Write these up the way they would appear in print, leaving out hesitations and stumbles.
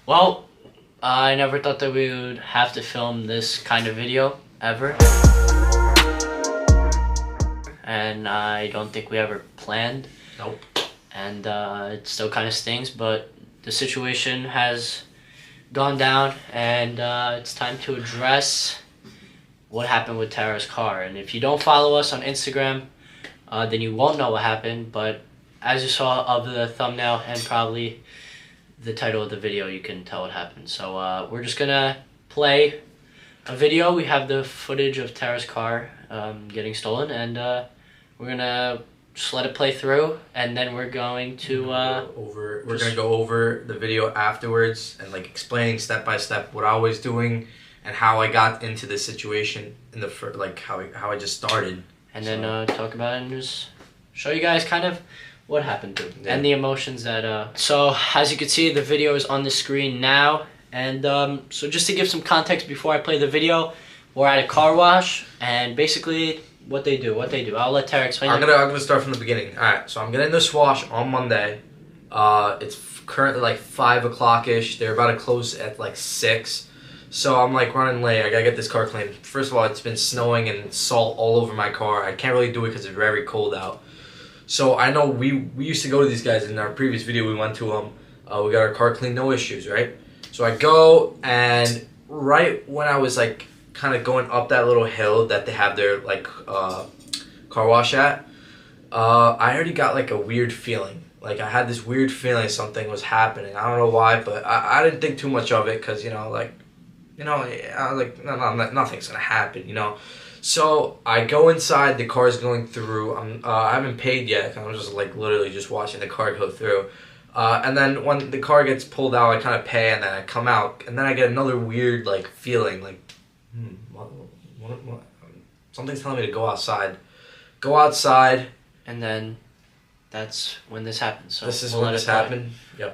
Well, I never thought that we would have to film this kind of video ever. And I don't think we ever planned. Nope. And it still kind of stings, but the situation has gone down, and it's time to address what happened with Tara's car. And if you don't follow us on Instagram, then you won't know what happened, but as you saw of the thumbnail and probably the title of the video, you can tell what happened. So we're just gonna play a video. We have the footage of Tara's car getting stolen, and we're gonna just let it play through, and then we're going to we're gonna go over the video afterwards and like explaining step by step what I was doing and how I got into this situation in the like how I just started, and then talk about it and just show you guys kind of what happened to yeah. and the emotions that so as you can see, the video is on the screen now, and so just to give some context before I play the video, we're at a car wash, and basically what they do. I'll let Tara explain. I'm gonna start from the beginning. All right, so I'm getting this wash on Monday. It's currently like 5 o'clock ish. They're about to close at like 6. So I'm like running late. I gotta get this car cleaned. First of all, it's been snowing and salt all over my car. I can't really do it because it's very cold out. So I know we used to go to these guys in our previous video. We went to them. We got our car cleaned, no issues, right? So I go, and right when I was like kind of going up that little hill that they have their like car wash at, I already got like a weird feeling. Like I had this weird feeling something was happening. I don't know why, but I didn't think too much of it because I was like, no, nothing's gonna happen, So I go inside. The car's going through. I haven't paid yet. I'm just like literally just watching the car go through. And then when the car gets pulled out, I kind of pay, and then I come out, and then I get another weird like feeling, like what? Something's telling me to go outside. Go outside, and then that's when this happened. So this is when this happened. Yep.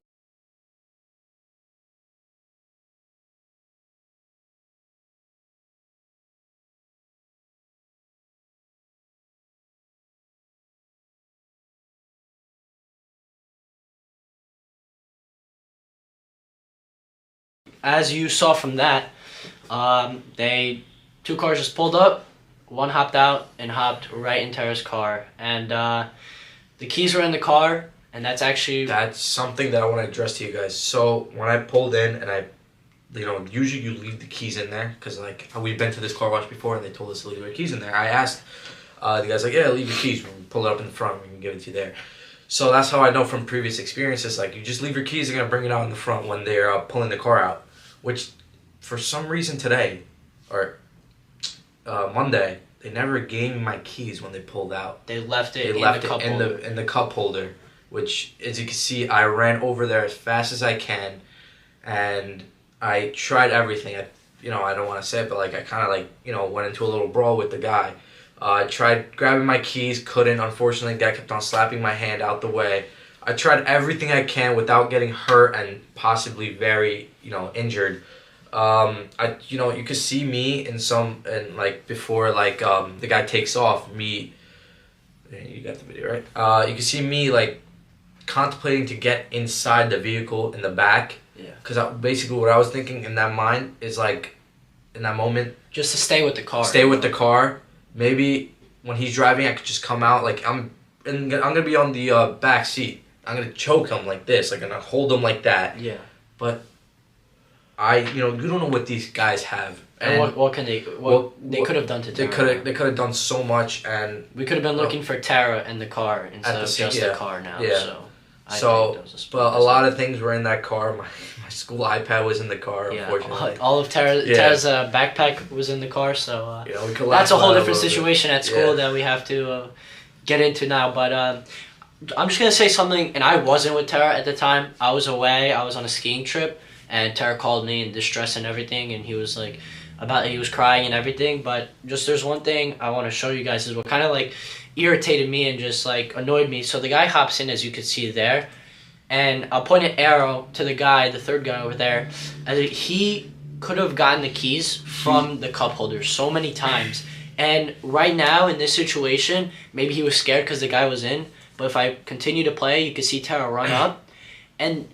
As you saw from that, two cars just pulled up, one hopped out and hopped right in Tara's car, and the keys were in the car, and that's something that I want to address to you guys. So when I pulled in, and usually you leave the keys in there, because like we've been to this car wash before and they told us to leave our keys in there. I asked the guys, like, yeah, leave your keys, we can pull it up in the front, we can give it to you there. So that's how I know from previous experiences, like you just leave your keys, they're going to bring it out in the front when they're pulling the car out. Which, for some reason today, or Monday, they never gave me my keys when they pulled out. They left it in the cup holder. Which, as you can see, I ran over there as fast as I can, and I tried everything. I don't want to say it, but like I kind of like went into a little brawl with the guy. I tried grabbing my keys, couldn't. Unfortunately, the guy kept on slapping my hand out the way. I tried everything I can without getting hurt and possibly very, injured. You could see me before the guy takes off. You got the video, right? You can see me like contemplating to get inside the vehicle in the back. Yeah. Because basically what I was thinking in that mind is like, in that moment, just to stay with the car. Stay with the car. Maybe when he's driving, I could just come out. Like I'm gonna be on the back seat. I'm gonna choke him like this, like I'm gonna hold him like that. Yeah. But you don't know what these guys have. And what can they? They could have done to Tara. They could have done so much, and we could have been looking for Tara in the car instead of just the car now. Yeah. So but a lot of things were in that car. My school iPad was in the car. Yeah. Unfortunately, all of Tara's backpack was in the car. So that's a whole different situation at school that we have to get into now. But I'm just gonna say something, and I wasn't with Tara at the time. I was away. I was on a skiing trip, and Tara called me in distress and everything, and he was like, he was crying and everything. But just there's one thing I want to show you guys is what kind of like irritated me and just like annoyed me. So the guy hops in, as you can see there, and I'll point an arrow to the guy, the third guy over there, as he could have gotten the keys from the cup holder so many times. And right now in this situation, maybe he was scared because the guy was in. But if I continue to play, you can see Tara run up, and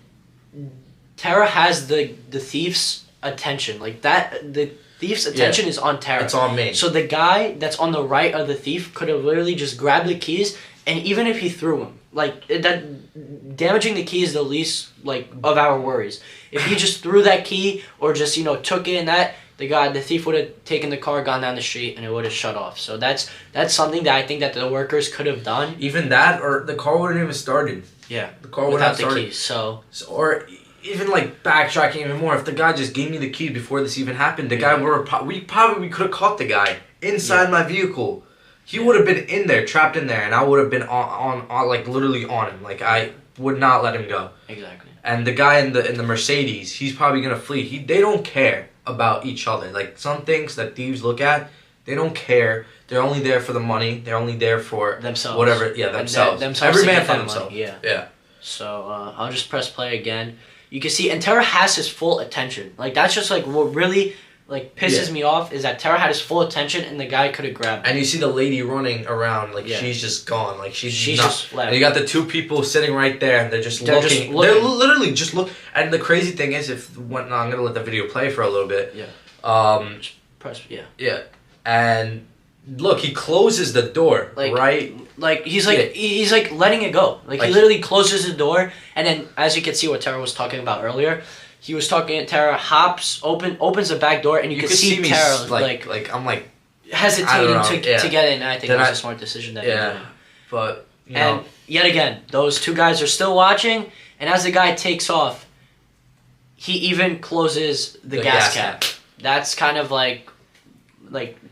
Tara has the thief's attention. Like that, the thief's attention is on Tara. It's on me. So the guy that's on the right of the thief could have literally just grabbed the keys, and even if he threw them, like that, damaging the key is the least like of our worries. If he just threw that key or just took it and that, the thief would have taken the car, gone down the street, and it would have shut off. So that's something that I think that the workers could have done. Even that, or the car wouldn't even started. Yeah, the car wouldn't have the started. keys. So or even like backtracking even more, if the guy just gave me the key before this even happened, the guy we probably could have caught the guy inside my vehicle. He would have been in there, trapped in there, and I would have been on like literally on him. Like I would not let him go. Exactly. And the guy in the Mercedes, he's probably gonna flee. They don't care about each other. Like some things that thieves look at, they don't care. They're only there for the money. They're only there for themselves. Whatever. Yeah, themselves. Every man for themselves. Yeah. Yeah. So I'll just press play again. You can see, and Tara has his full attention. Like that's just like what really like pisses me off is that Tara had his full attention and the guy could have grabbed him. And you see the lady running around like she's just gone. Like she's just left. And you got the two people sitting right there and they're looking. They're literally just look. And the crazy thing is, I'm gonna let the video play for a little bit. Yeah. Just press. Yeah. Yeah. And look, he closes the door. Like, right. Like he's like letting it go. Like he literally closes the door, and then as you can see what Tara was talking about earlier, he was talking. Tara opens the back door, and you can see Tara like I'm like hesitating to get in. And I think that was a smart decision that he did. But and yet again, those two guys are still watching, and as the guy takes off, he even closes the gas cap. That's kind of like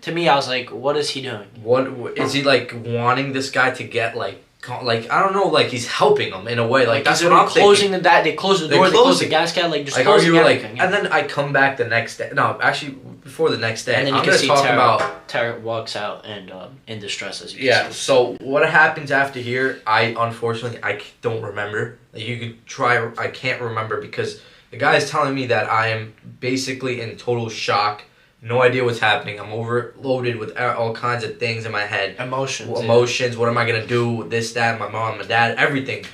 to me, I was like, what is he doing? What is he like wanting this guy to get like I don't know, like he's helping him in a way. Like that's what I'm closing thinking. They close the door, they close the gas can, like just closing everything. And then I come back the next day. No, actually before the next day, and then I'm going to talk about Tara walks out and in distress as you can see. So what happens after here? Unfortunately I don't remember. Like, you could try. I can't remember because the guy is telling me that I am basically in total shock. No idea what's happening. I'm overloaded with all kinds of things in my head. Emotions. What am I going to do? This, that, my mom, my dad, everything.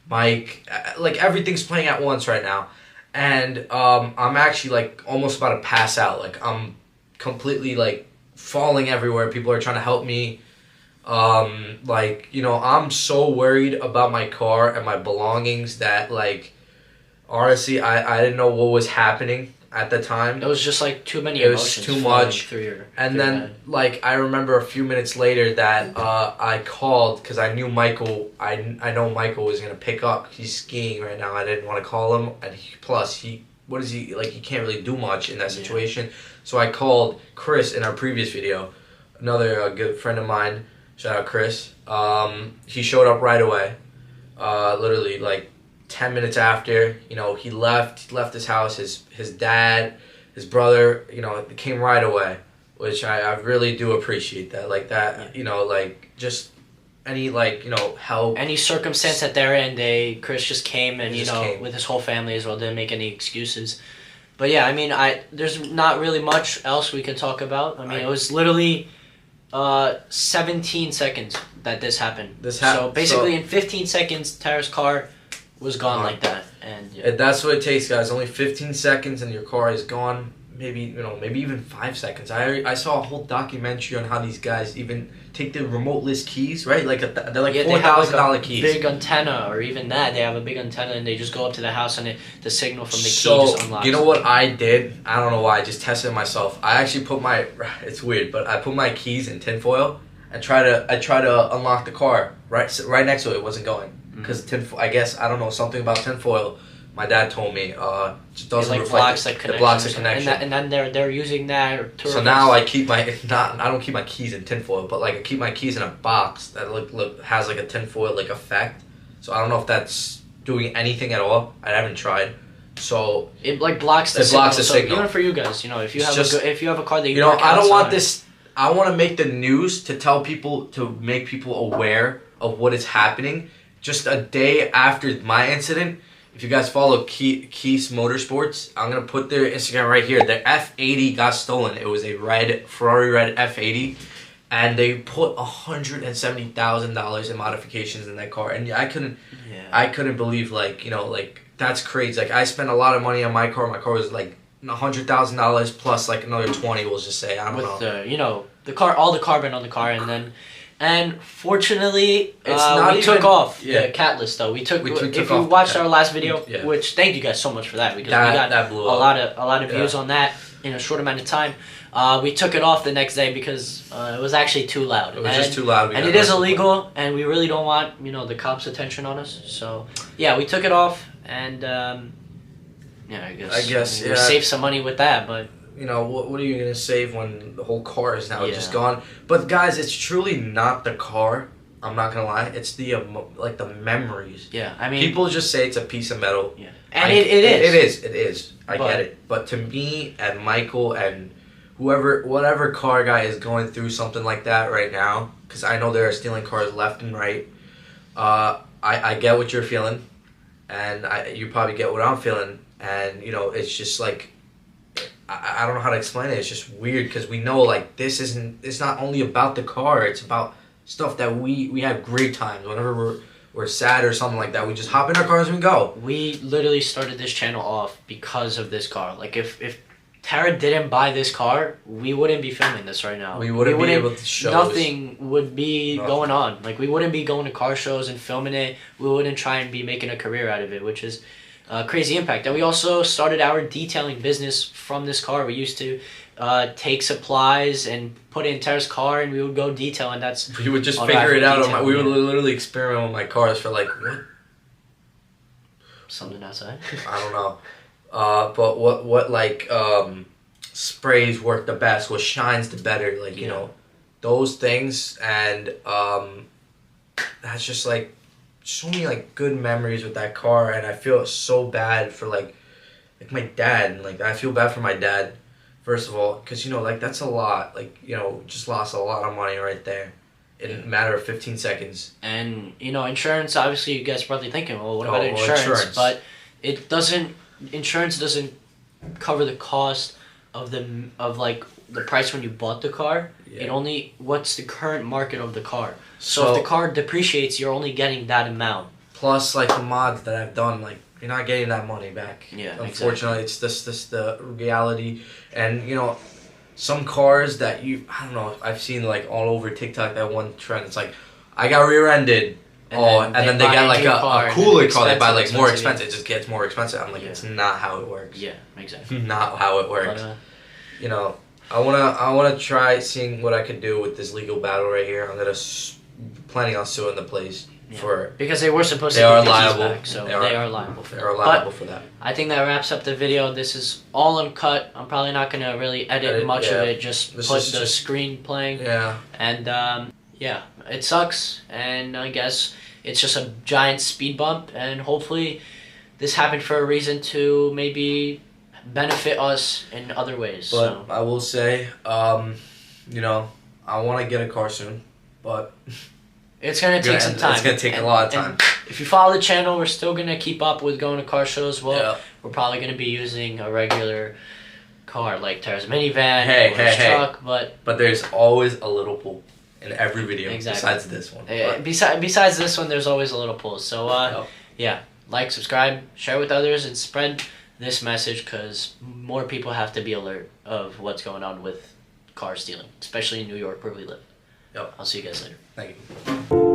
Mike, like everything's playing at once right now. And I'm actually like almost about to pass out. Like I'm completely like falling everywhere. People are trying to help me. I'm so worried about my car and my belongings that like honestly I didn't know what was happening at the time. It was just like too many emotions. It was too much. And then like I remember a few minutes later that I called because I knew Michael. I know Michael was gonna pick up. He's skiing right now. I didn't want to call him, and what is he like? He can't really do much in that situation. Yeah. So I called Chris in our previous video, another good friend of mine. Shout out Chris. He showed up right away. Literally like 10 minutes after, he left his house, his dad, his brother, came right away, which I really do appreciate that. Like that, just any help. Any circumstance that they're in, Chris just came and, with his whole family as well, didn't make any excuses. But yeah, I mean, there's not really much else we can talk about. I mean, it was literally 17 seconds that this happened. So basically in 15 seconds, Tara's car was gone like that, and that's what it takes, guys. Only 15 seconds, and your car is gone. Maybe even 5 seconds. I saw a whole documentary on how these guys even take the remote-less keys, right? Like they're like $4,000 keys. Big antenna, or even that they have a big antenna, and they just go up to the house, and the signal from the key just unlocks. You know what I did? I don't know why. I just tested myself. I actually put it's weird, but I put my keys in tinfoil and try to unlock the car. Right next to it wasn't going. Because tinfoil, I guess, I don't know, something about tinfoil. My dad told me just doesn't reflect. It blocks the connection. And then they're using that. So now I keep I don't keep my keys in tinfoil, but like I keep my keys in a box that has like a tinfoil like effect. So I don't know if that's doing anything at all. I haven't tried. So it like blocks the signal. So even for you guys, if you have a car that I don't want this. I want to make the news to tell people, to make people aware of what is happening. Just a day after my incident, if you guys follow Keith's Motorsports, I'm going to put their Instagram right here. Their F80 got stolen. It was a Ferrari red F80. and they put $170,000 in modifications in that car, and I couldn't believe, like, you know, like, that's crazy. Like, I spent a lot of money on my car. My car was like $100,000 plus like another 20. We'll just say, I don't know. With you know, the car, all the carbon on the car, and fortunately, we took off the catalyst though. If you watched our last video, which thank you guys so much for that, because we got a lot of views on that in a short amount of time. We took it off the next day because it was actually too loud. It was just too loud. And it is illegal, and we really don't want, you know, the cops' attention on us. So yeah, we took it off, and yeah, I guess we saved some money with that, but. You know, what are you going to save when the whole car is now just gone? But guys, it's truly not the car. I'm not going to lie. It's the like the memories. Yeah, I mean, people just say it's a piece of metal. Yeah, and it is. It is. I get it. But to me and Michael and whatever car guy is going through something like that right now, because I know they're stealing cars left and right. I get what you're feeling, and you probably get what I'm feeling, and you know, it's just like. I don't know how to explain it. It's just weird because we know, like, it's not only about the car. It's about stuff that we have great times. Whenever we're sad or something like that, we just hop in our cars and we go. We literally started this channel off because of this car. Like, if Tara didn't buy this car, we wouldn't be filming this right now. We wouldn't be able to show. Nothing would be going on. Like, we wouldn't be going to car shows and filming it. We wouldn't try and be making a career out of it, which is... crazy impact. And we also started our detailing business from this car. We used to take supplies and put it in Tara's car, and we would go detail, and that's... We would just figure it out. We would literally experiment with my cars for like, what? Something outside? I don't know. But what like sprays work the best, what shines the better, like, you know, those things, and that's just like so many like good memories with that car, and I feel so bad for like my dad, and like I feel bad for my dad first of all, because you know, like, that's a lot, like, you know, just lost a lot of money right there in a matter of 15 seconds. And you know, insurance, obviously you guys are probably thinking, well, what about insurance? But insurance doesn't cover the cost of like the price when you bought the car. It only, what's the current market of the car. So if the car depreciates, you're only getting that amount. Plus, like, the mods that I've done, like, you're not getting that money back. Yeah, unfortunately, it's this the reality. And, you know, some cars that I don't know, I've seen, like, all over TikTok, that one trend. It's like, I got rear-ended. And then they get, like, a cooler car. They buy, like, more expensive. It just gets more expensive. I'm like, it's not how it works. Yeah, exactly. Not how it works. But, you know, I wanna try seeing what I can do with this legal battle right here. I'm planning on suing the place for, because they were supposed to get the keys back, so they are liable for that. They are liable for that. I think that wraps up the video. This is all uncut. I'm probably not gonna really edit much of it. Just put the screen playing. Yeah. And yeah, it sucks, and I guess it's just a giant speed bump, and hopefully this happened for a reason to maybe benefit us in other ways. But I will say, you know, I want to get a car soon, but it's gonna take some time. It's gonna take a lot of time. If you follow the channel, we're still gonna keep up with going to car shows. Well, we're probably gonna be using a regular car like Tara's minivan or his truck, but there's always a little pull in every video. Besides this one. Besides this one, there's always a little pull. So yeah, like, subscribe, share with others, and spread this message, because more people have to be alert of what's going on with car stealing, especially in New York where we live. I'll see you guys later. Thank you.